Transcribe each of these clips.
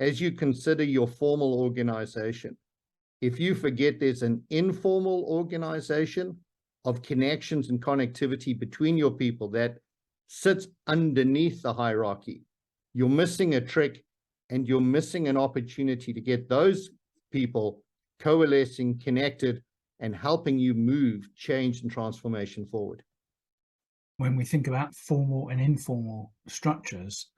as you consider your formal organization, if you forget there's an informal organization of connections and connectivity between your people that sits underneath the hierarchy, you're missing a trick, and you're missing an opportunity to get those people coalescing, connected, and helping you move change and transformation forward. When we think about formal and informal structures,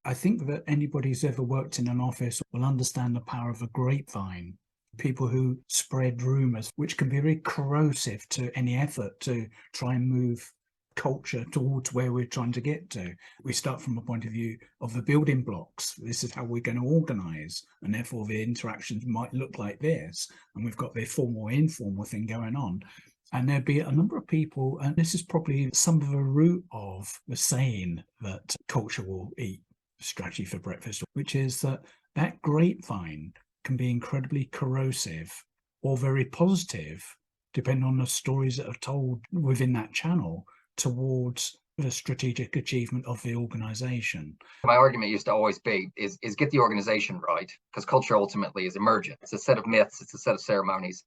I think that anybody who's ever worked in an office will understand the power of a grapevine. People who spread rumors, which can be very corrosive to any effort to try and move culture towards where we're trying to get to. We start from a point of view of the building blocks. This is how we're going to organize, and therefore the interactions might look like this. And we've got the formal, informal thing going on. And there'd be a number of people, and this is probably some of the root of the saying that culture will eat strategy for breakfast, which is that grapevine can be incredibly corrosive or very positive, depending on the stories that are told within that channel towards the strategic achievement of the organization. My argument used to always be is get the organization right, because culture ultimately is emergent. It's a set of myths, it's a set of ceremonies,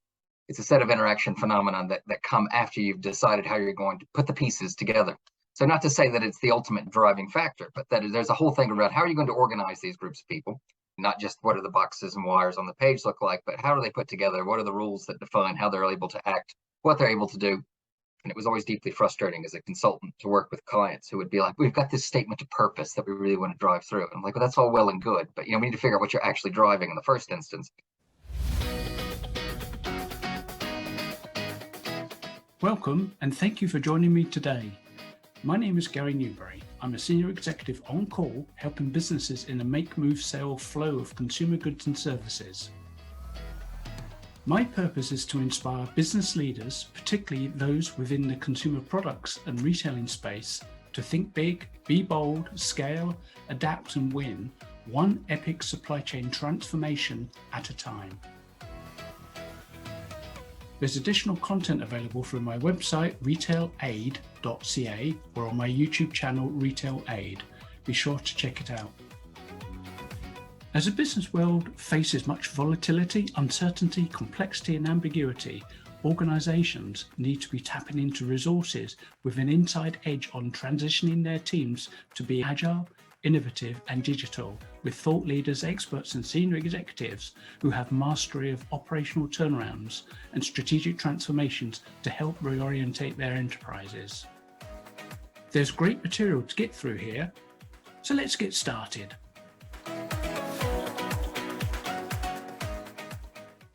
it's a set of interaction phenomena that come after you've decided how you're going to put the pieces together. So not to say that it's the ultimate driving factor, but that there's a whole thing about how are you going to organize these groups of people, not just what do the boxes and wires on the page look like, but how are they put together? What are the rules that define how they're able to act, what they're able to do? And it was always deeply frustrating as a consultant to work with clients who would be like, we've got this statement of purpose that we really want to drive through. And I'm like, well, that's all well and good, but we need to figure out what you're actually driving in the first instance. Welcome, and thank you for joining me today. My name is Gary Newbury. I'm a senior executive on call, helping businesses in the make, move, sell flow of consumer goods and services. My purpose is to inspire business leaders, particularly those within the consumer products and retailing space, to think big, be bold, scale, adapt and win, one epic supply chain transformation at a time. There's additional content available through my website RetailAID.ca or on my YouTube channel RetailAID. Be sure to check it out. As the business world faces much volatility, uncertainty, complexity and ambiguity, organisations need to be tapping into resources with an inside edge on transitioning their teams to be agile, innovative and digital, with thought leaders, experts and senior executives who have mastery of operational turnarounds and strategic transformations to help reorientate their enterprises. There's great material to get through here, so let's get started.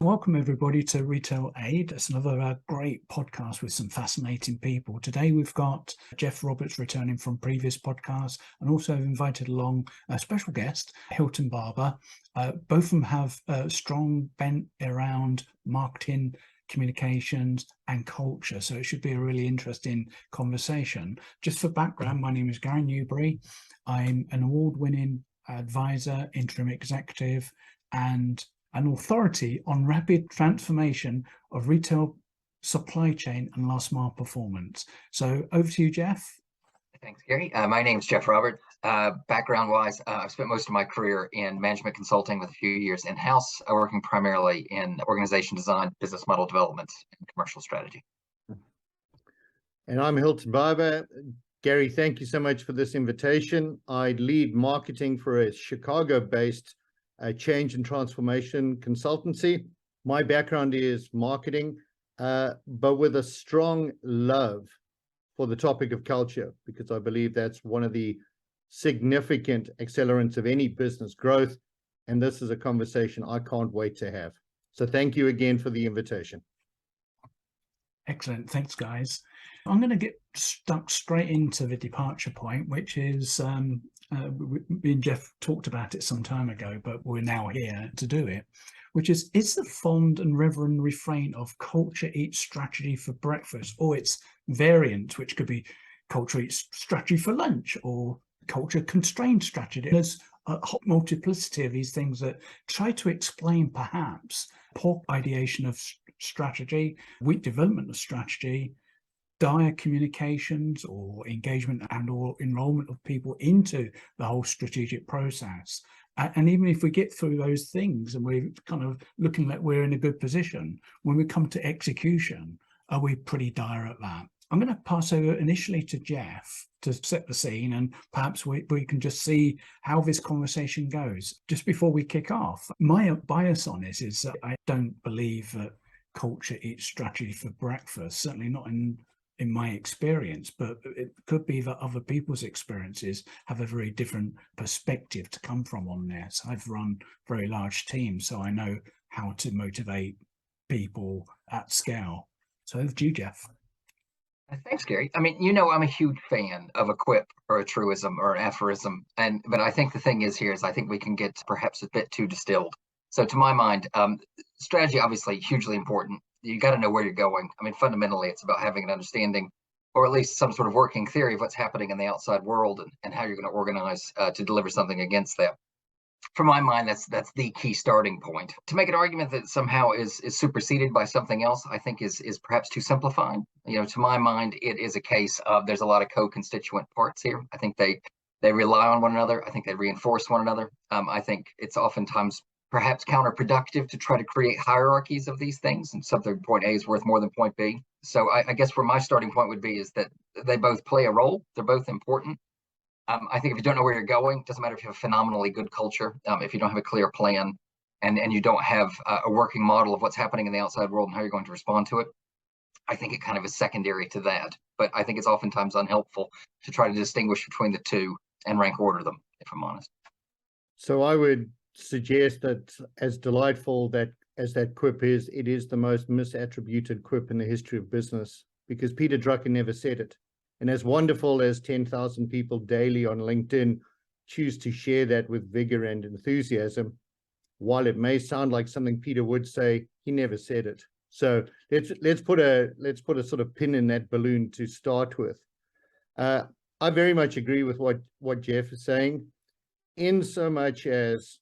Welcome everybody to RetailAID. It's another great podcast with some fascinating people. Today we've got Jeff Roberts returning from previous podcasts, and also invited along a special guest, Hilton Barbour. Both of them have a strong bent around marketing, communications and culture, so it should be a really interesting conversation. Just for background, my name is Gary Newbury. I'm an award-winning advisor, interim executive and an authority on rapid transformation of retail supply chain and last mile performance. So over to you, Jeff. Thanks, Gary. My name is Jeff Roberts. Background-wise, I've spent most of my career in management consulting with a few years in-house, working primarily in organization design, business model development, and commercial strategy. And I'm Hilton Barbour. Gary, thank you so much for this invitation. I lead marketing for a Chicago-based change and transformation consultancy. My background is marketing, but with a strong love for the topic of culture, because I believe that's one of the significant accelerants of any business growth. And this is a conversation I can't wait to have. So thank you again for the invitation. Excellent. Thanks, guys. I'm going to get stuck straight into the departure point, which is me and Jeff talked about it some time ago, but we're now here to do it, which is the fond and reverend refrain of culture eats strategy for breakfast, or its variant, which could be culture eats strategy for lunch, or culture constrained strategy. There's a whole multiplicity of these things that try to explain perhaps poor ideation of strategy, weak development of strategy, dire communications or engagement and or enrollment of people into the whole strategic process. And even if we get through those things and we're kind of looking like we're in a good position, when we come to execution, are we pretty dire at that? I'm going to pass over initially to Jeff to set the scene, and perhaps we can just see how this conversation goes. Just before we kick off, my bias on this is that I don't believe that culture eats strategy for breakfast, certainly not in my experience, but it could be that other people's experiences have a very different perspective to come from on this. I've run very large teams, so I know how to motivate people at scale. So over to you, Jeff. Thanks, Gary. I mean, I'm a huge fan of a quip or a truism or an aphorism, but I think the thing is I think we can get perhaps a bit too distilled. So to my mind, strategy obviously hugely important. You got to know where you're going. I mean, fundamentally, it's about having an understanding, or at least some sort of working theory of what's happening in the outside world and how you're going to organize to deliver something against that. For my mind, that's the key starting point. To make an argument that somehow is superseded by something else, I think is perhaps too simplified. To my mind, it is a case of there's a lot of co-constituent parts here. I think they rely on one another. I think they reinforce one another. I think it's oftentimes perhaps counterproductive to try to create hierarchies of these things, and something point A is worth more than point B. So I guess where my starting point would be is that they both play a role. They're both important. I think if you don't know where you're going, it doesn't matter if you have a phenomenally good culture, if you don't have a clear plan and you don't have a working model of what's happening in the outside world and how you're going to respond to it, I think it kind of is secondary to that. But I think it's oftentimes unhelpful to try to distinguish between the two and rank order them, if I'm honest. So I would suggest that as delightful as that quip is, it is the most misattributed quip in the history of business, because Peter Drucker never said it. And as wonderful as 10,000 people daily on LinkedIn choose to share that with vigor and enthusiasm, while it may sound like something Peter would say, he never said it. So let's put a sort of pin in that balloon to start with. I very much agree with what Jeff is saying, in so much as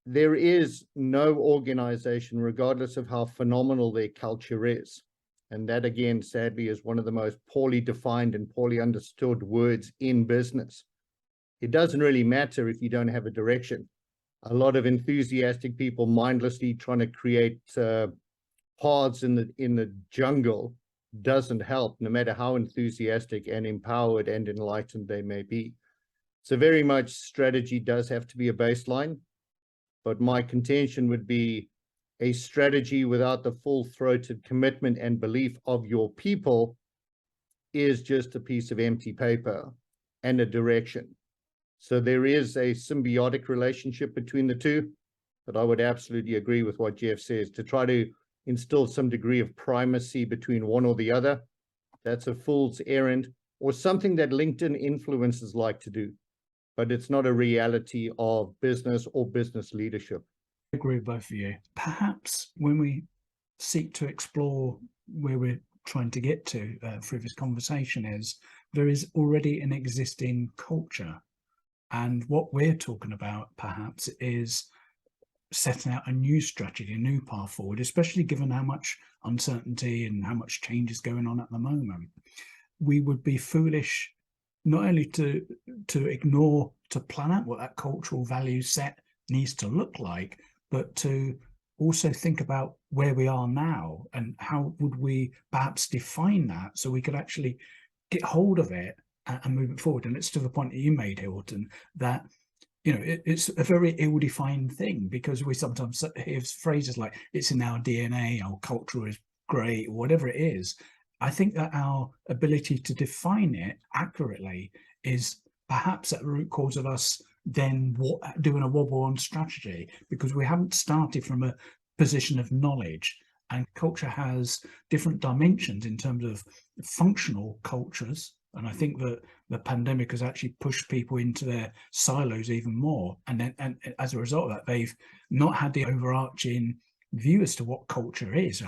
there is no organization, regardless of how phenomenal their culture is. And that, again, sadly, is one of the most poorly defined and poorly understood words in business. It doesn't really matter if you don't have a direction. A lot of enthusiastic people mindlessly trying to create paths in the jungle doesn't help, no matter how enthusiastic and empowered and enlightened they may be. So very much strategy does have to be a baseline, but my contention would be a strategy without the full-throated commitment and belief of your people is just a piece of empty paper and a direction. So there is a symbiotic relationship between the two, but I would absolutely agree with what Jeff says. To try to instill some degree of primacy between one or the other, that's a fool's errand, or something that LinkedIn influencers like to do, but it's not a reality of business or business leadership. I agree with both of you. Perhaps when we seek to explore where we're trying to get to through this conversation is there is already an existing culture. And what we're talking about perhaps is setting out a new strategy, a new path forward, especially given how much uncertainty and how much change is going on at the moment. We would be foolish not only to ignore, to plan out what that cultural value set needs to look like, but to also think about where we are now and how would we perhaps define that so we could actually get hold of it and move it forward. And it's to the point that you made, Hilton, that it's a very ill-defined thing, because we sometimes hear phrases like it's in our DNA, our culture is great, or whatever it is. I think that our ability to define it accurately is perhaps at the root cause of us then doing a wobble on strategy, because we haven't started from a position of knowledge. And culture has different dimensions in terms of functional cultures. And I think that the pandemic has actually pushed people into their silos even more. And as a result of that, they've not had the overarching view as to what culture is,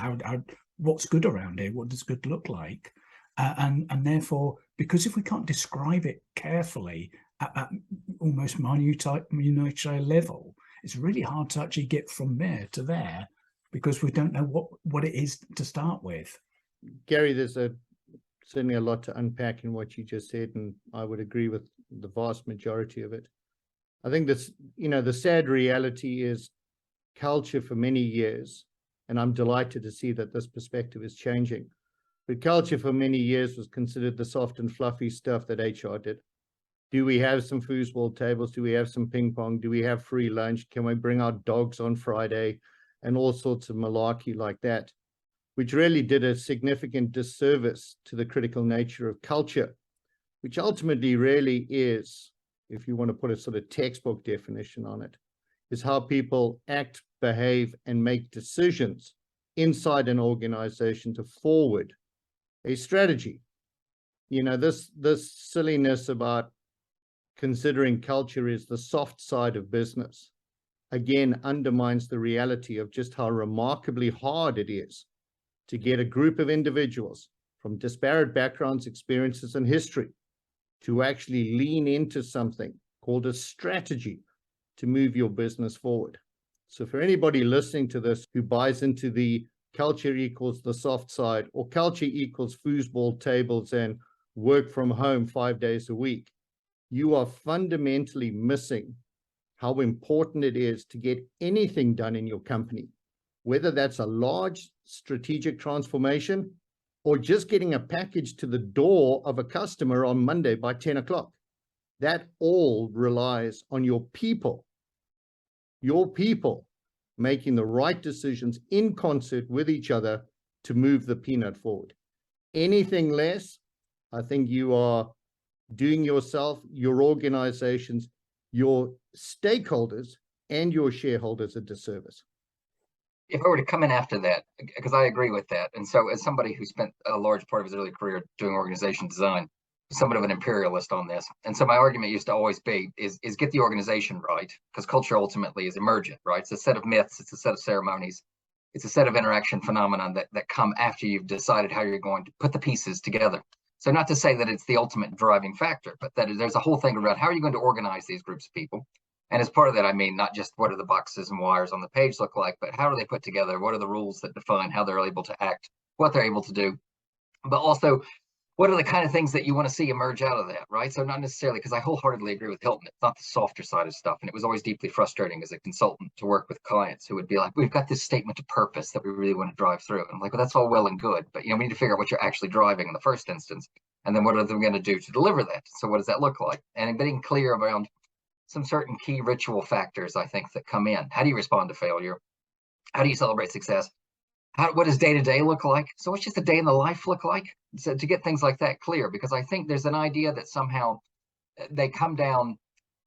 what's good around here, what does good look like. And therefore, because if we can't describe it carefully at that almost minutiae level, it's really hard to actually get from there to there, because we don't know what it is to start with. Gary, there's certainly a lot to unpack in what you just said, and I would agree with the vast majority of it. I think this, the sad reality is culture for many years, and I'm delighted to see that this perspective is changing. But culture for many years was considered the soft and fluffy stuff that HR did. Do we have some foosball tables? Do we have some ping pong? Do we have free lunch? Can we bring our dogs on Friday? And all sorts of malarkey like that, which really did a significant disservice to the critical nature of culture, which ultimately really is, if you want to put a sort of textbook definition on it, is how people act, behave, and make decisions inside an organization to forward a strategy. This silliness about considering culture is the soft side of business, again, undermines the reality of just how remarkably hard it is to get a group of individuals from disparate backgrounds, experiences, and history to actually lean into something called a strategy to move your business forward. So for anybody listening to this who buys into the culture equals the soft side, or culture equals foosball tables and work from home 5 days a week, you are fundamentally missing how important it is to get anything done in your company, whether that's a large strategic transformation or just getting a package to the door of a customer on Monday by 10 o'clock. That all relies on your people making the right decisions in concert with each other to move the peanut forward. Anything less, I think you are doing yourself, your organizations, your stakeholders, and your shareholders a disservice. If I were to come in after that, because I agree with that, and so as somebody who spent a large part of his early career doing organization design, somewhat of an imperialist on this, and so my argument used to always be is get the organization right, because culture ultimately is emergent, right? It's a set of myths, it's a set of ceremonies, it's a set of interaction phenomenon that come after you've decided how you're going to put the pieces together. So not to say that it's the ultimate driving factor, but that there's a whole thing around how are you going to organize these groups of people? And as part of that, I mean, not just what do the boxes and wires on the page look like, but how are they put together? What are the rules that define how they're able to act, what they're able to do? But also, what are the kind of things that you want to see emerge out of that, right? So not necessarily, because I wholeheartely agree with Hilton, it's not the softer side of stuff. And it was always deeply frustrating as a consultant to work with clients who would be like, we've got this statement of purpose that we really want to drive through. And I'm like, well, that's all well and good, but we need to figure out what you're actually driving in the first instance. And then what are they going to do to deliver that? So what does that look like? And being clear around some certain key ritual factors, I think, that come in. How do you respond to failure? How do you celebrate success? What does day-to-day look like? So what's just a day in the life look like? So to get things like that clear, because I think there's an idea that somehow they come down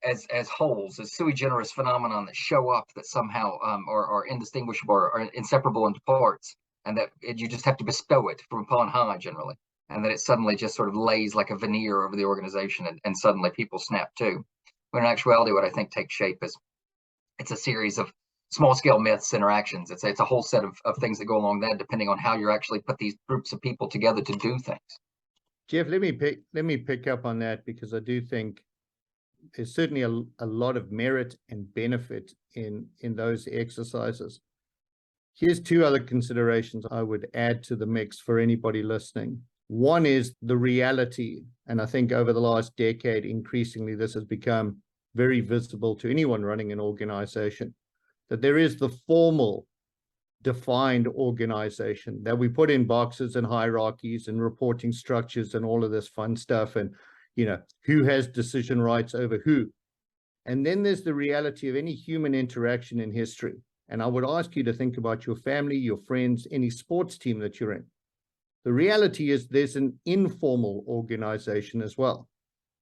as wholes, as sui generis phenomenon that show up that somehow are indistinguishable or inseparable into parts, and that you just have to bestow it from upon high generally, and that it suddenly just sort of lays like a veneer over the organization, and suddenly people snap to. When in actuality, what I think takes shape is it's a series of small-scale myths, interactions. It's a whole set of things that go along that, depending on how you actually put these groups of people together to do things. Jeff, let me pick up on that, because I do think there's certainly a lot of merit and benefit in those exercises. Here's two other considerations I would add to the mix for anybody listening. One is the reality, and I think over the last decade, increasingly this has become very visible to anyone running an organization, that there is the formal defined organization that we put in boxes and hierarchies and reporting structures and all of this fun stuff, and who has decision rights over who. And then there's the reality of any human interaction in history. And I would ask you to think about your family, your friends, any sports team that you're in. The reality is there's an informal organization as well.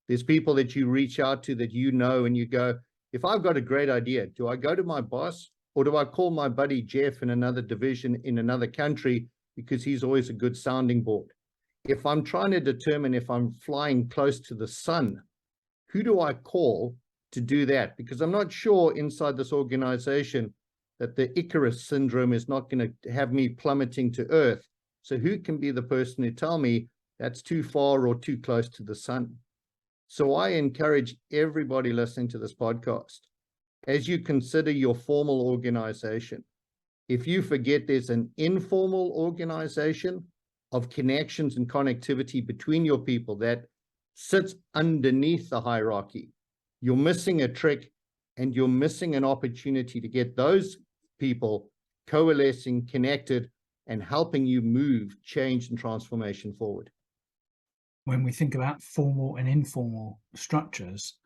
There's people that you reach out to that and you go, if I've got a great idea, do I go to my boss, or do I call my buddy Jeff in another division in another country because he's always a good sounding board? If I'm trying to determine if I'm flying close to the sun, who do I call to do that? Because I'm not sure inside this organization that the Icarus syndrome is not going to have me plummeting to Earth. So who can be the person to tell me that's too far or too close to the sun? So I encourage everybody listening to this podcast, as you consider your formal organization, if you forget there's an informal organization of connections and connectivity between your people that sits underneath the hierarchy, you're missing a trick and you're missing an opportunity to get those people coalescing, connected, and helping you move change and transformation forward. When we think about formal and informal structures,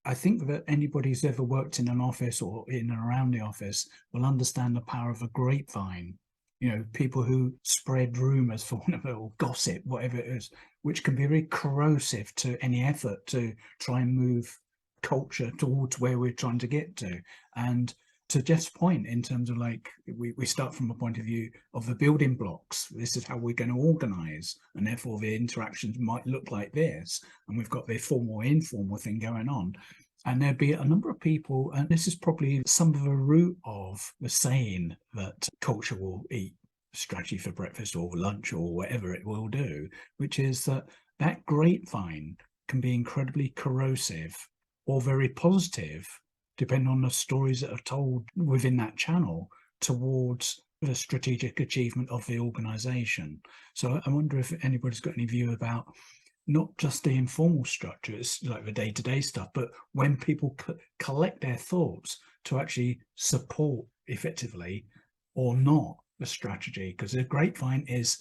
I think that anybody who's ever worked in an office or in and around the office will understand the power of a grapevine. You know, people who spread rumors, for want of it, or gossip, whatever it is, which can be very corrosive to any effort to try and move culture towards where we're trying to get to. And to Jeff's point, in terms of like, we start from a point of view of the building blocks. This is how we're going to organize, and therefore the interactions might look like this. And we've got the formal, informal thing going on. And there'd be a number of people, and this is probably some of the root of the saying that culture will eat strategy for breakfast or lunch or whatever it will do, which is that that grapevine can be incredibly corrosive or very positive, depending on the stories that are told within that channel towards the strategic achievement of the organization. So I wonder if anybody's got any view about not just the informal structure, it's like the day-to-day stuff, but when people collect their thoughts to actually support effectively or not the strategy, because the grapevine is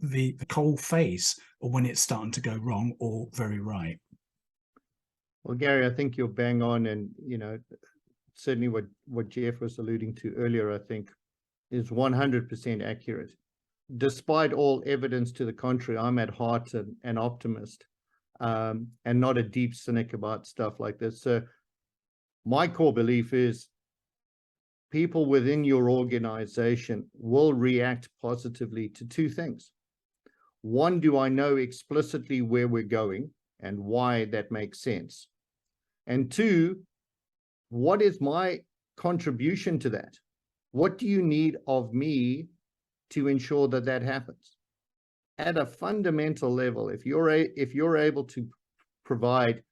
the cold face or when it's starting to go wrong or very right. Well, Gary, I think you're bang on, and certainly what Jeff was alluding to earlier, I think, is 100% accurate. Despite all evidence to the contrary, I'm at heart an optimist, and not a deep cynic about stuff like this. So my core belief is people within your organization will react positively to two things. One, do I know explicitly where we're going and why that makes sense? And two, what is my contribution to that? What do you need of me to ensure that that happens? At a fundamental level, if you're able to provide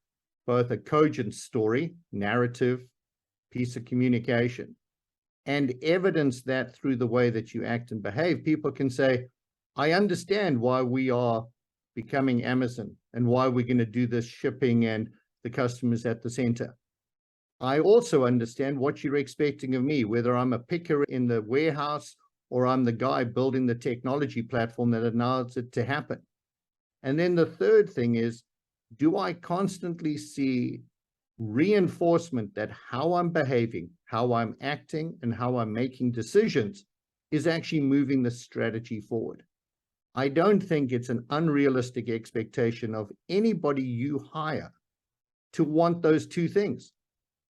both a cogent story, narrative, piece of communication, and evidence that through the way that you act and behave, people can say, I understand why we are becoming Amazon and why we're going to do this shipping and the customers at the center. I also understand what you're expecting of me, whether I'm a picker in the warehouse or I'm the guy building the technology platform that allows it to happen. And then the third thing is, do I constantly see reinforcement that how I'm behaving, how I'm acting, and how I'm making decisions is actually moving the strategy forward? I don't think it's an unrealistic expectation of anybody you hire to want those two things.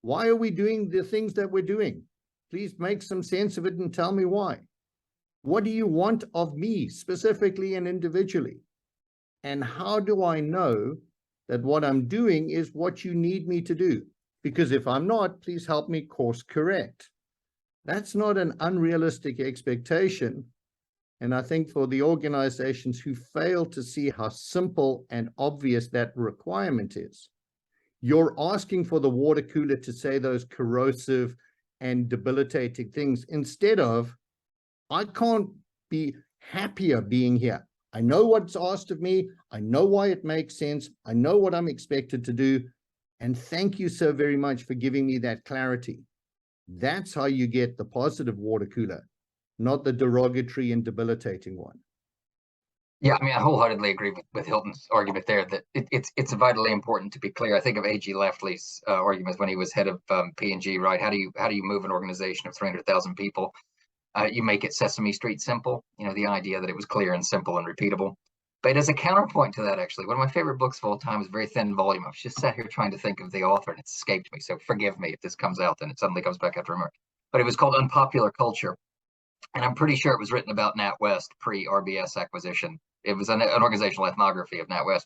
Why are we doing the things that we're doing? Please make some sense of it and tell me why. What do you want of me specifically and individually? And how do I know that what I'm doing is what you need me to do? Because if I'm not, please help me course correct. That's not an unrealistic expectation. And I think for the organizations who fail to see how simple and obvious that requirement is, you're asking for the water cooler to say those corrosive and debilitating things instead of, I can't be happier being here. I know what's asked of me. I know why it makes sense. I know what I'm expected to do. And thank you so very much for giving me that clarity. That's how you get the positive water cooler, not the derogatory and debilitating one. Yeah, I mean, I wholeheartedly agree with Hilton's argument there that it's vitally important to be clear. I think of A.G. Leftley's arguments when he was head of P&G, right? How do you move an organization of 300,000 people? You make it Sesame Street simple, the idea that it was clear and simple and repeatable. But as a counterpoint to that, actually, one of my favorite books of all time is a very thin volume. I was just sat here trying to think of the author and it's escaped me. So forgive me if this comes out and it suddenly comes back after a minute. But it was called Unpopular Culture. And I'm pretty sure it was written about NatWest pre-RBS acquisition. It was an organizational ethnography of NatWest.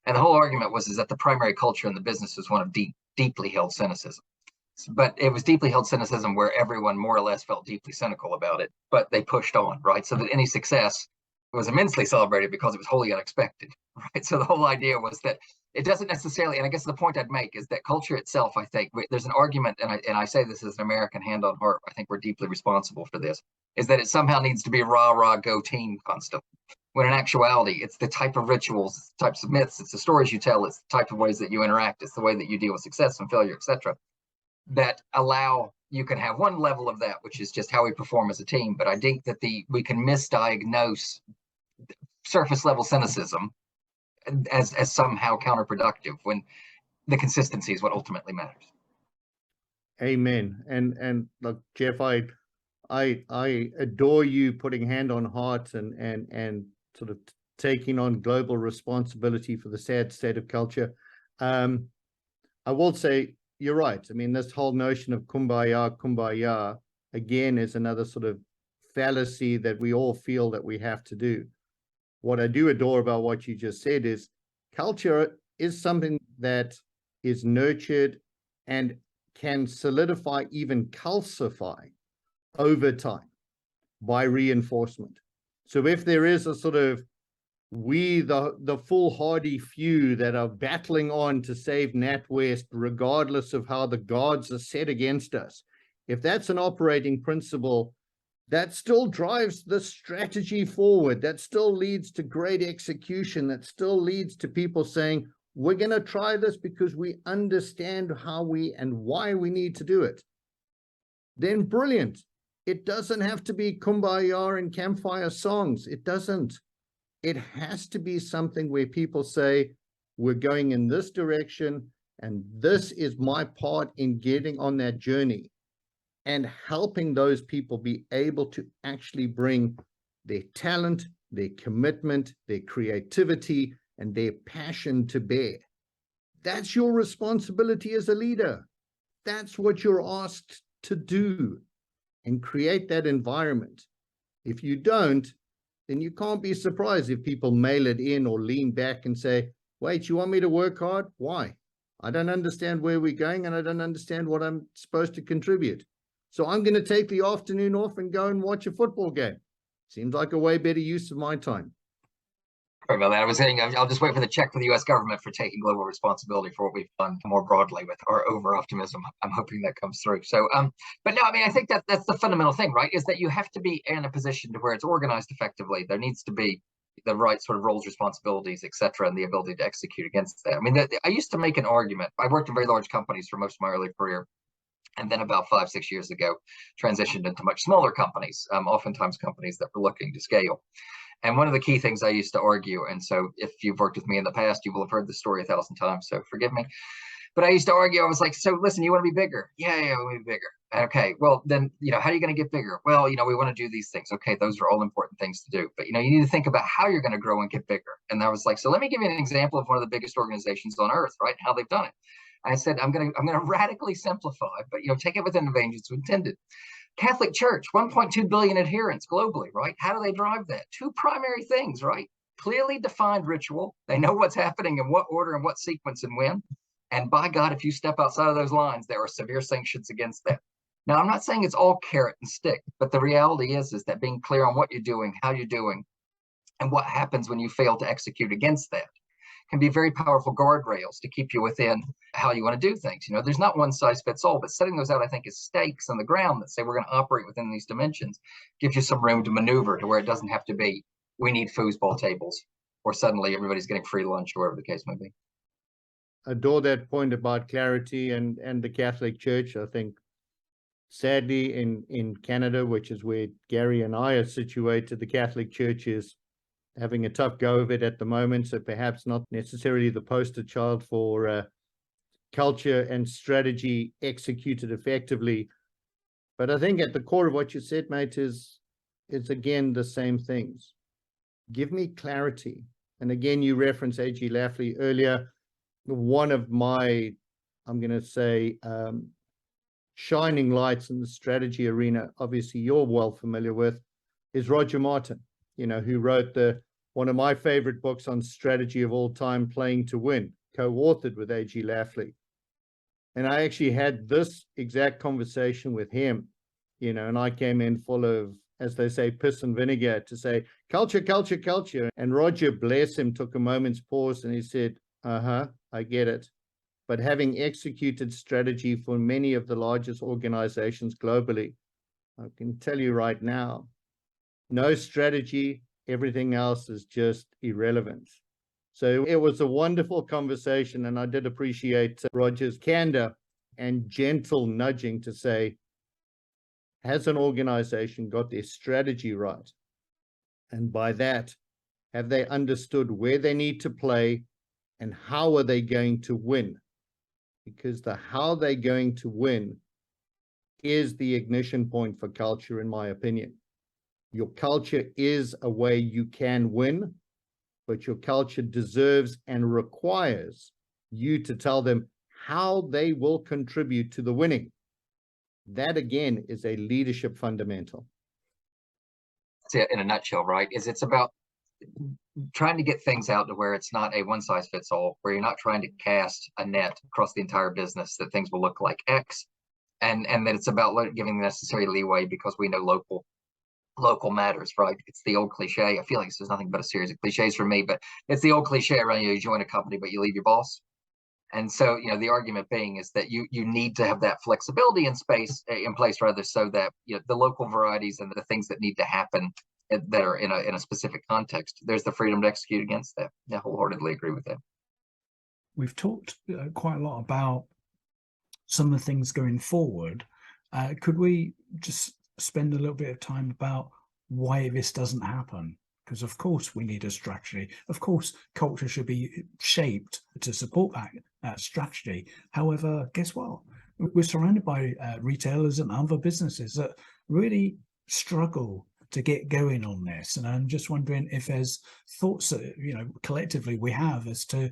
And the whole argument was that the primary culture in the business was one of deeply held cynicism. But it was deeply held cynicism where everyone more or less felt deeply cynical about it, but they pushed on, right? So that any success was immensely celebrated because it was wholly unexpected, right? So the whole idea was that it doesn't necessarily, and I guess the point I'd make is that culture itself, I think, there's an argument, and I say this as an American hand on heart, I think we're deeply responsible for this, is that it somehow needs to be rah, rah, go team constantly. When in actuality, it's the type of rituals, it's the types of myths, it's the stories you tell, it's the type of ways that you interact, it's the way that you deal with success and failure, etc., that allow, you can have one level of that, which is just how we perform as a team. But I think that we can misdiagnose surface level cynicism as somehow counterproductive, when the consistency is what ultimately matters. Amen. And look, Jeff, I adore you putting hand on heart and sort of taking on global responsibility for the sad state of culture. I will say you're right. I mean, this whole notion of kumbaya, again, is another sort of fallacy that we all feel that we have to do. What I do adore about what you just said is culture is something that is nurtured and can solidify, even calcify over time by reinforcement. So if there is a sort of the foolhardy few that are battling on to save NatWest, regardless of how the gods are set against us, if that's an operating principle, that still drives the strategy forward, that still leads to great execution, that still leads to people saying, we're going to try this because we understand how we and why we need to do it, then brilliant. It doesn't have to be kumbaya and campfire songs. It doesn't. It has to be something where people say, we're going in this direction, and this is my part in getting on that journey, and helping those people be able to actually bring their talent, their commitment, their creativity, and their passion to bear. That's your responsibility as a leader. That's what you're asked to do, and create that environment. If you don't, then you can't be surprised if people mail it in or lean back and say, wait, you want me to work hard? Why? I don't understand where we're going, and I don't understand what I'm supposed to contribute. So I'm going to take the afternoon off and go and watch a football game. Seems like a way better use of my time. Sorry about that. I was saying I'll just wait for the check from the U.S. government for taking global responsibility for what we've done more broadly with our over-optimism. I'm hoping that comes through. So, but no, I mean, I think that's the fundamental thing, right? Is that you have to be in a position to where it's organized effectively. There needs to be the right sort of roles, responsibilities, et cetera, and the ability to execute against that. I mean, I used to make an argument. I worked in very large companies for most of my early career, and then about 5-6 years ago, transitioned into much smaller companies, oftentimes companies that were looking to scale. And one of the key things I used to argue, and so if you've worked with me in the past, you will have heard the story 1,000 times, so forgive me. But I used to argue, I was like, so listen, you want to be bigger? Yeah, we want to be bigger. Okay, well, then, how are you going to get bigger? Well, we want to do these things. Okay, those are all important things to do. But, you need to think about how you're going to grow and get bigger. And I was like, so let me give you an example of one of the biggest organizations on earth, right? How they've done it. I said, I'm going to radically simplify, but, take it within the range it's intended. Catholic Church, 1.2 billion adherents globally, right? How do they drive that? 2 primary things, right? Clearly defined ritual. They know what's happening in what order and what sequence and when. And by God, if you step outside of those lines, there are severe sanctions against that. Now, I'm not saying it's all carrot and stick, but the reality is that being clear on what you're doing, how you're doing, and what happens when you fail to execute against that can be very powerful guardrails to keep you within how you want to do things. There's not one size fits all, but setting those out, I think, as stakes on the ground that say we're going to operate within these dimensions gives you some room to maneuver to where it doesn't have to be, we need foosball tables, or suddenly everybody's getting free lunch, or whatever the case may be. Adore that point about clarity and the Catholic Church. I think, sadly, in Canada, which is where Gary and I are situated, the Catholic Church is having a tough go of it at the moment, so perhaps not necessarily the poster child for culture and strategy executed effectively. But I think at the core of what you said, mate, is again the same things. Give me clarity. And again, you referenced A.G. Lafley earlier. One of my, I'm going to say, shining lights in the strategy arena, obviously you're well familiar with, is Roger Martin, who wrote one of my favorite books on strategy of all time, Playing to Win, co-authored with A.G. Lafley. And I actually had this exact conversation with him, and I came in full of, as they say, piss and vinegar to say, culture, culture, culture. And Roger, bless him, took a moment's pause and he said, I get it. But having executed strategy for many of the largest organizations globally, I can tell you right now, no strategy, everything else is just irrelevant. So it was a wonderful conversation, and I did appreciate Roger's candor and gentle nudging to say, has an organization got their strategy right? And by that, have they understood where they need to play and how are they going to win? Because the how they're going to win is the ignition point for culture, in my opinion. Your culture is a way you can win, but your culture deserves and requires you to tell them how they will contribute to the winning. That, again, is a leadership fundamental. That's it in a nutshell, right? It's about trying to get things out to where it's not a one size fits all, where you're not trying to cast a net across the entire business that things will look like X, and that it's about giving the necessary leeway because we know local matters, right? It's the old cliche. I feel like there's nothing but a series of cliches for me, but it's the old cliche around you join a company, but you leave your boss. And so, you know, the argument being is that you need to have that flexibility in place, rather, so that, you know, the local varieties and the things that need to happen that are in a specific context, there's the freedom to execute against that. I wholeheartedly agree with that. We've talked quite a lot about some of the things going forward. Could we just spend a little bit of time about why this doesn't happen? Because of course we need a strategy. Of course, culture should be shaped to support that strategy. However, guess what? We're surrounded by retailers and other businesses that really struggle to get going on this. And I'm just wondering if there's thoughts that, you know, collectively we have as to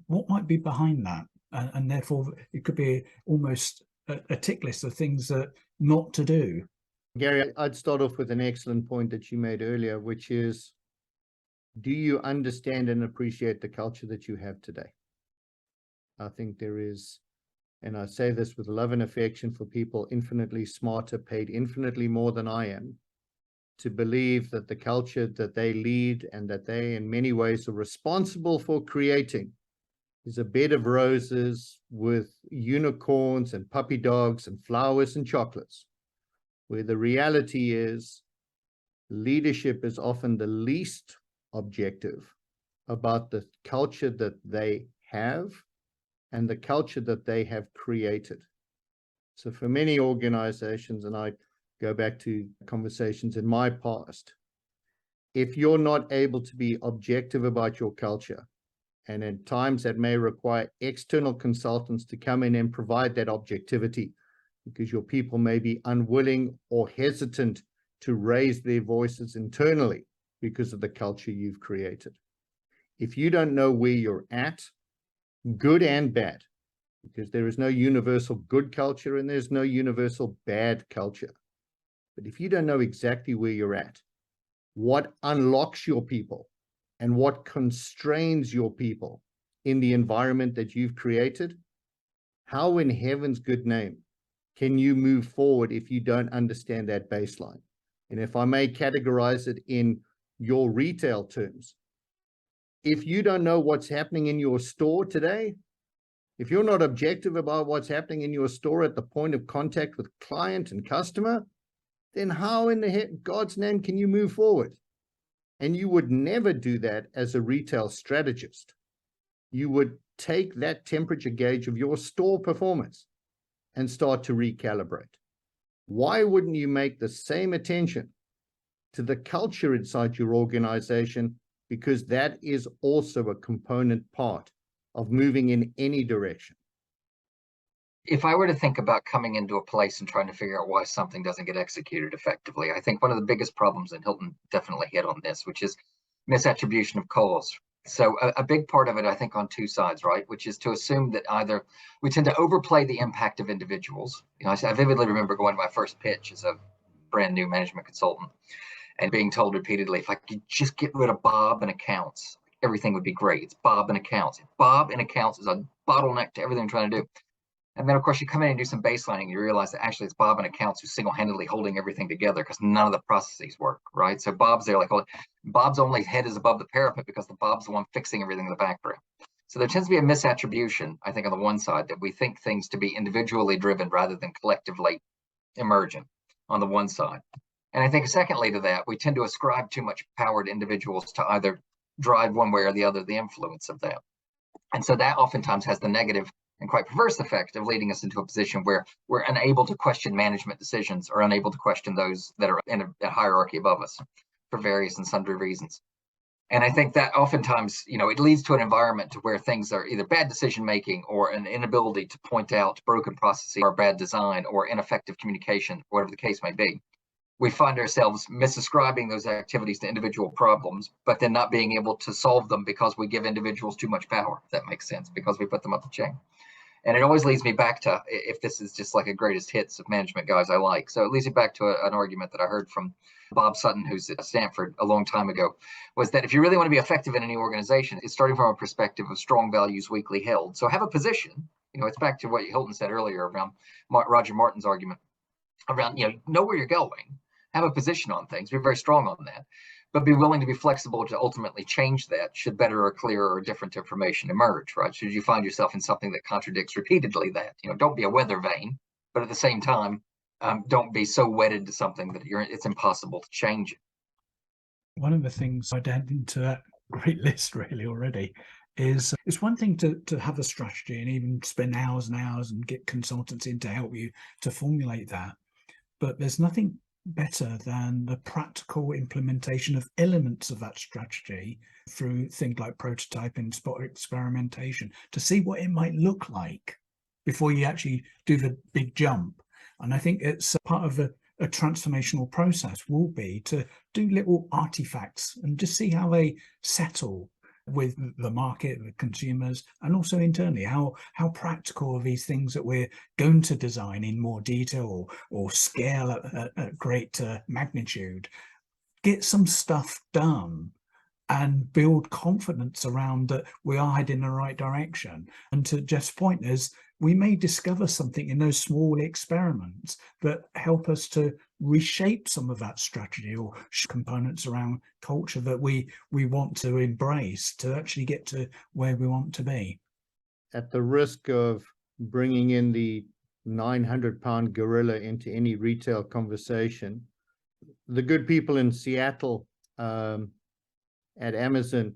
what might be behind that. And therefore it could be almost a tick list of things that not to do. Gary, I'd start off with an excellent point that you made earlier, which is, do you understand and appreciate the culture that you have today? I think there is, and I say this with love and affection for people infinitely smarter, paid infinitely more than I am, to believe that the culture that they lead and that they in many ways are responsible for creating is a bed of roses with unicorns and puppy dogs and flowers and chocolates, where the reality is leadership is often the least objective about the culture that they have and the culture that they have created. So for many organizations, and I go back to conversations in my past, if you're not able to be objective about your culture, and at times that may require external consultants to come in and provide that objectivity, because your people may be unwilling or hesitant to raise their voices internally because of the culture you've created. If you don't know where you're at, good and bad, because there is no universal good culture and there's no universal bad culture. But if you don't know exactly where you're at, what unlocks your people and what constrains your people in the environment that you've created, how in heaven's good name can you move forward if you don't understand that baseline? And if I may categorize it in your retail terms, if you don't know what's happening in your store today, if you're not objective about what's happening in your store at the point of contact with client and customer, then how in the God's name can you move forward? And you would never do that as a retail strategist. You would take that temperature gauge of your store performance and start to recalibrate. Why wouldn't you make the same attention to the culture inside your organization? Because that is also a component part of moving in any direction. If I were to think about coming into a place and trying to figure out why something doesn't get executed effectively, I think one of the biggest problems, and Hilton definitely hit on this, which is misattribution of cause. So a big part of it, I think, on two sides, right, which is to assume that either we tend to overplay the impact of individuals. You know, I vividly remember going to my first pitch as a brand new management consultant and being told repeatedly, if I could just get rid of Bob and accounts, everything would be great. It's Bob and accounts. Bob and accounts is a bottleneck to everything I'm trying to do. And then, of course, you come in and do some baselining and you realize that actually it's Bob and accounts who's single-handedly holding everything together because none of the processes work, right? So Bob's there like, Bob's only head is above the parapet because Bob's the one fixing everything in the background. So there tends to be a misattribution, I think, on the one side, that we think things to be individually driven rather than collectively emergent on the one side. And I think secondly to that, we tend to ascribe too much power to individuals to either drive one way or the other the influence of that. And so that oftentimes has the negative and quite perverse effect of leading us into a position where we're unable to question management decisions or unable to question those that are in a hierarchy above us for various and sundry reasons. And I think that oftentimes, it leads to an environment to where things are either bad decision making or an inability to point out broken processes or bad design or ineffective communication, whatever the case may be. We find ourselves misascribing those activities to individual problems, but then not being able to solve them because we give individuals too much power, if that makes sense, because we put them up the chain. And it always leads me back to, if this is just like a greatest hits of management guys I like. So it leads me back to an argument that I heard from Bob Sutton, who's at Stanford a long time ago, was that if you really want to be effective in any organization, it's starting from a perspective of strong values weakly held. So have a position, it's back to what Hilton said earlier around Roger Martin's argument around, know where you're going, have a position on things, be very strong on that, but be willing to be flexible to ultimately change that should better or clearer or different information emerge, right? Should you find yourself in something that contradicts repeatedly that, don't be a weather vane, but at the same time, don't be so wedded to something that it's impossible to change it. One of the things I'd add into that great list really already is it's one thing to have a strategy and even spend hours and hours and get consultants in to help you to formulate that. But there's nothing better than the practical implementation of elements of that strategy through things like prototyping, spot experimentation, to see what it might look like before you actually do the big jump. And I think it's part of a transformational process will be to do little artifacts and just see how they settle with the market, the consumers, and also internally, how practical are these things that we're going to design in more detail or scale at great magnitude. Get some stuff done and build confidence around that we are heading in the right direction. And to Jeff's point is, we may discover something in those small experiments that help us to reshape some of that strategy or components around culture that we want to embrace to actually get to where we want to be. At the risk of bringing in the 900-pound gorilla into any retail conversation, the good people in Seattle at Amazon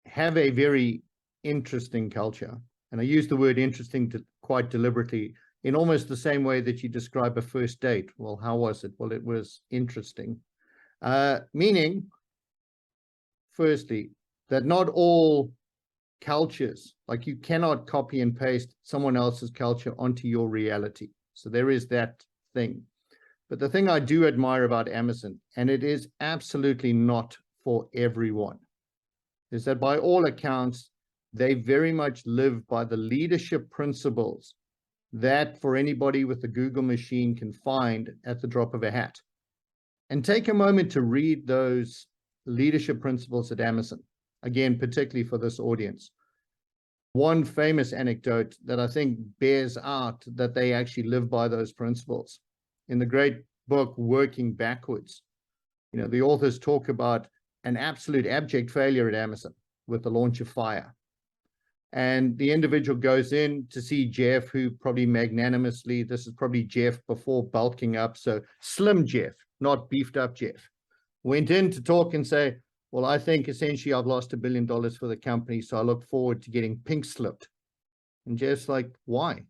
have a very interesting culture. And I use the word interesting quite deliberately in almost the same way that you describe a first date. Well, how was it? Well, it was interesting. Meaning, firstly, that not all cultures, like you cannot copy and paste someone else's culture onto your reality. So there is that thing. But the thing I do admire about Amazon, and it is absolutely not for everyone, is that by all accounts, they very much live by the leadership principles that for anybody with a Google machine can find at the drop of a hat. And take a moment to read those leadership principles at Amazon, again, particularly for this audience. One famous anecdote that I think bears out that they actually live by those principles. In the great book, Working Backwards, the authors talk about an absolute abject failure at Amazon with the launch of Fire. And the individual goes in to see Jeff, who probably magnanimously, this is probably Jeff before bulking up, so slim Jeff, not beefed up Jeff, went in to talk and say, well, I think essentially I've lost $1 billion for the company, so I look forward to getting pink slipped. And Jeff's like, why?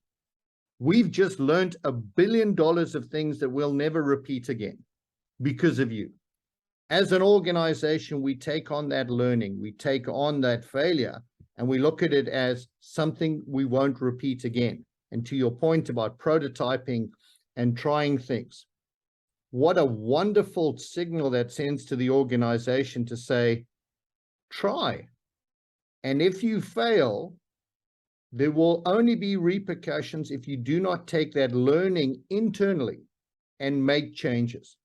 We've just learned $1 billion of things that we'll never repeat again because of you. As an organization, we take on that learning, we take on that failure, and we look at it as something we won't repeat again. And to your point about prototyping and trying things, what a wonderful signal that sends to the organization to say, try. And if you fail, there will only be repercussions if you do not take that learning internally and make changes.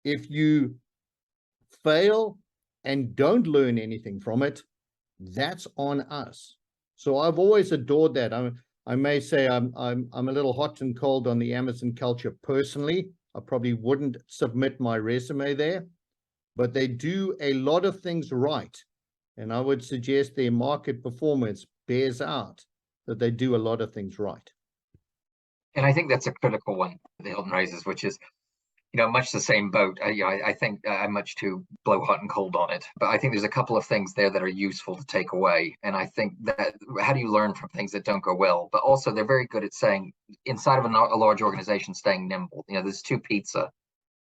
If you fail and don't learn anything from it, that's on us. So I've always adored that. I may say I'm a little hot and cold on the Amazon culture personally. I probably wouldn't submit my resume there, but they do a lot of things right. And I would suggest their market performance bears out that they do a lot of things right. And I think that's a critical one that Hilton raises, which is much the same boat. I think I'm much too blow hot and cold on it. But I think there's a couple of things there that are useful to take away. And I think that how do you learn from things that don't go well? But also they're very good at saying inside of a large organization, staying nimble. There's two pizza.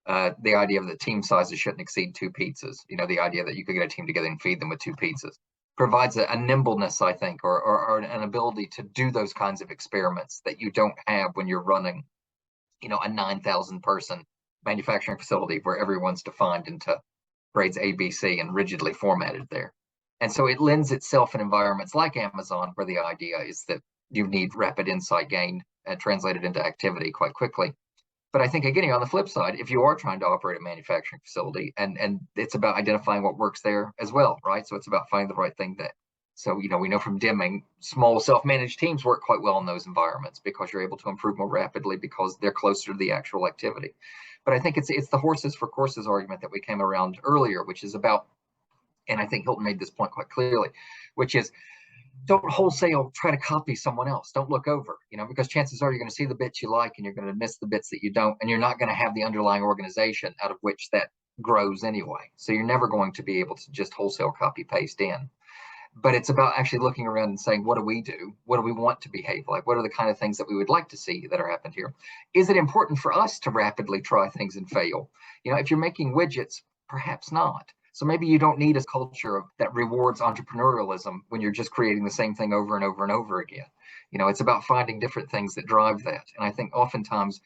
The idea of the team sizes shouldn't exceed 2 pizzas. The idea that you could get a team together and feed them with 2 pizzas provides a nimbleness, I think, or an ability to do those kinds of experiments that you don't have when you're running, a 9,000 person manufacturing facility where everyone's defined into grades A, B, C and rigidly formatted there. And so it lends itself in environments like Amazon, where the idea is that you need rapid insight gain and translated into activity quite quickly. But I think, again, on the flip side, if you are trying to operate a manufacturing facility, and it's about identifying what works there as well, right? So it's about finding the right thing so, we know from Deming, small self-managed teams work quite well in those environments because you're able to improve more rapidly because they're closer to the actual activity. But I think it's the horses for courses argument that we came around earlier, which is about, and I think Hilton made this point quite clearly, which is don't wholesale try to copy someone else. Don't look over, because chances are you're going to see the bits you like and you're going to miss the bits that you don't, and you're not going to have the underlying organization out of which that grows anyway. So you're never going to be able to just wholesale copy paste in. But it's about actually looking around and saying, what do we do? What do we want to behave like? What are the kind of things that we would like to see that are happened here? Is it important for us to rapidly try things and fail? If you're making widgets, perhaps not. So maybe you don't need a culture that rewards entrepreneurialism when you're just creating the same thing over and over and over again. It's about finding different things that drive that. And I think oftentimes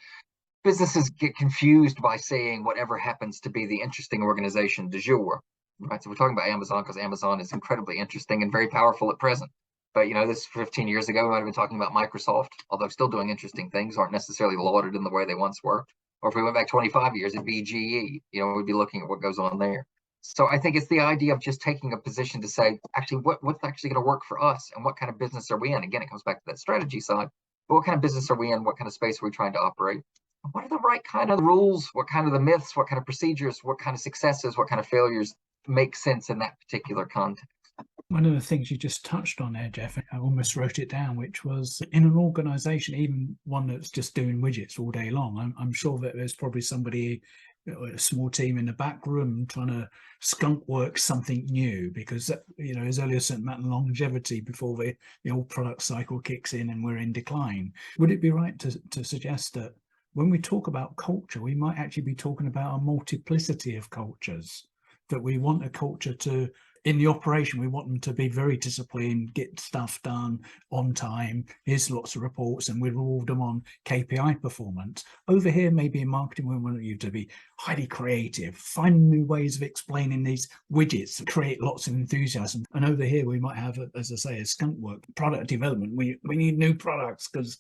businesses get confused by saying whatever happens to be the interesting organization du jour. Right, so we're talking about Amazon because Amazon is incredibly interesting and very powerful at present. But this 15 years ago, we might have been talking about Microsoft, although still doing interesting things, aren't necessarily lauded in the way they once were. Or if we went back 25 years, it'd be GE. We'd be looking at what goes on there. So I think it's the idea of just taking a position to say, actually, what's actually going to work for us, and what kind of business are we in? Again, it comes back to that strategy side. But what kind of business are we in? What kind of space are we trying to operate? What are the right kind of rules? What kind of the myths? What kind of procedures? What kind of successes? What kind of failures make sense in that particular context? One of the things you just touched on there, Jeff, I almost wrote it down, which was in an organization, even one that's just doing widgets all day long, I'm sure that there's probably somebody, a small team in the back room trying to skunk work something new, because there's only a certain amount of longevity before the old product cycle kicks in and we're in decline. Would it be right to suggest that when we talk about culture, we might actually be talking about a multiplicity of cultures? That we want a culture to, in the operation, we want them to be very disciplined, get stuff done on time. Here's lots of reports, and we reward them on KPI performance. Over here, maybe in marketing, we want you to be highly creative, find new ways of explaining these widgets to create lots of enthusiasm. And over here, we might have, as I say, a skunk work, product development. We need new products because,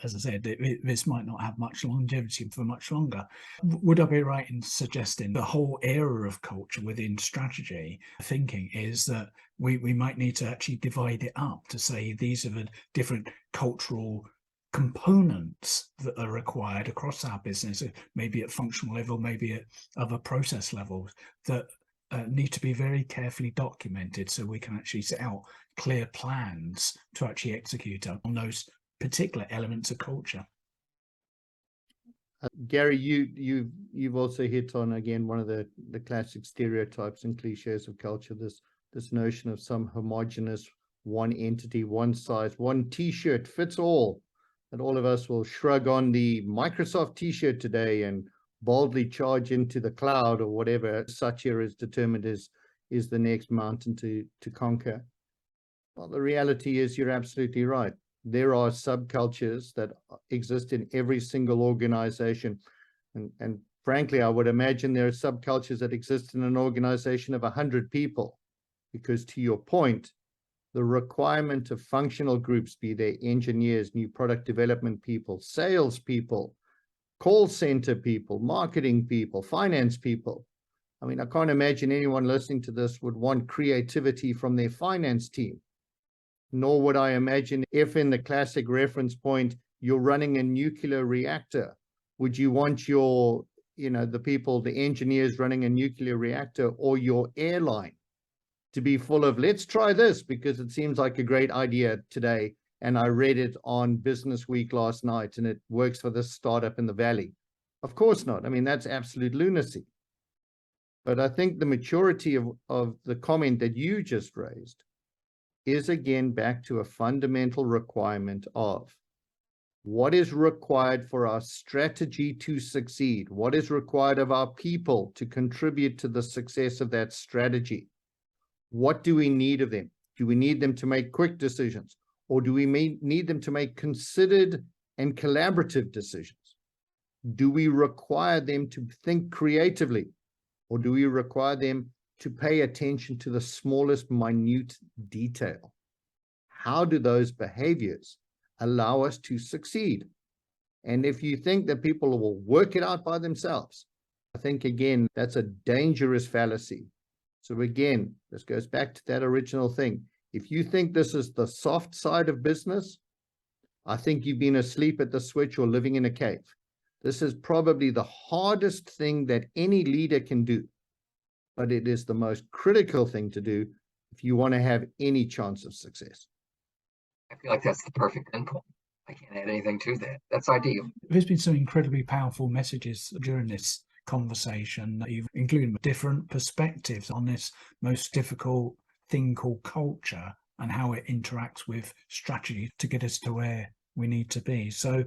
as I said, this might not have much longevity for much longer. Would I be right in suggesting the whole area of culture within strategy thinking is that we might need to actually divide it up to say these are the different cultural components that are required across our business, maybe at functional level, maybe at other process levels, that need to be very carefully documented so we can actually set out clear plans to actually execute on those particular elements of culture. Gary, you've also hit on, again, one of the classic stereotypes and cliches of culture, this notion of some homogenous one entity, one size, one t-shirt fits all, that all of us will shrug on the Microsoft t-shirt today and boldly charge into the cloud or whatever Satya is determined is the next mountain to conquer. Well, the reality is you're absolutely right. There are subcultures that exist in every single organization. And frankly, I would imagine there are subcultures that exist in an organization of 100 people, because to your point, the requirement of functional groups, be they engineers, new product development people, sales people, call center people, marketing people, finance people. I mean, I can't imagine anyone listening to this would want creativity from their finance team. Nor would I imagine if in the classic reference point, you're running a nuclear reactor, would you want your, the people, the engineers running a nuclear reactor, or your airline to be full of, let's try this because it seems like a great idea today. And I read it on Business Week last night and it works for this startup in the Valley. Of course not. I mean, that's absolute lunacy. But I think the maturity of the comment that you just raised is again back to a fundamental requirement of what is required for our strategy to succeed, what is required of our people to contribute to the success of that strategy. What do we need of them? Do we need them to make quick decisions, or do we need them to make considered and collaborative decisions? Do we require them to think creatively, or do we require them to pay attention to the smallest minute detail? How do those behaviors allow us to succeed? And if you think that people will work it out by themselves, I think, again, that's a dangerous fallacy. So again, this goes back to that original thing. If you think this is the soft side of business, I think you've been asleep at the switch or living in a cave. This is probably the hardest thing that any leader can do, but it is the most critical thing to do if you want to have any chance of success. I feel like that's the perfect endpoint. I can't add anything to that. That's ideal. There's been some incredibly powerful messages during this conversation, including different perspectives on this most difficult thing called culture and how it interacts with strategy to get us to where we need to be. So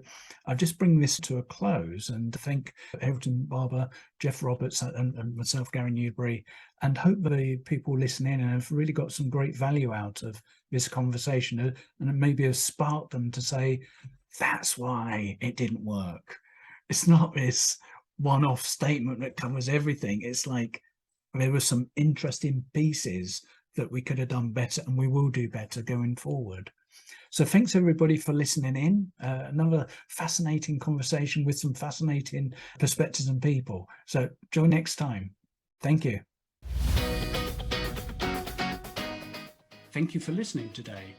I'll just bring this to a close and thank Hilton, Barbour, Jeff Roberts and myself, Gary Newbury, and hope the people listening have really got some great value out of this conversation, and maybe have sparked them to say, that's why it didn't work. It's not this one-off statement that covers everything. It's like there were some interesting pieces that we could have done better, and we will do better going forward. So thanks everybody for listening in. Another fascinating conversation with some fascinating perspectives and people. So join next time. Thank you. Thank you for listening today.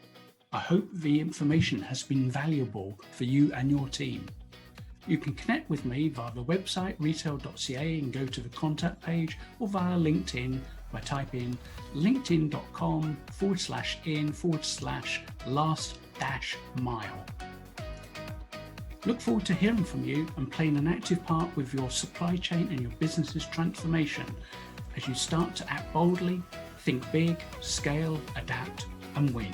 I hope the information has been valuable for you and your team. You can connect with me via the website retail.ca and go to the contact page, or via LinkedIn by typing linkedin.com/in/last-mile. Look forward to hearing from you and playing an active part with your supply chain and your business's transformation as you start to act boldly, think big, scale, adapt, and win.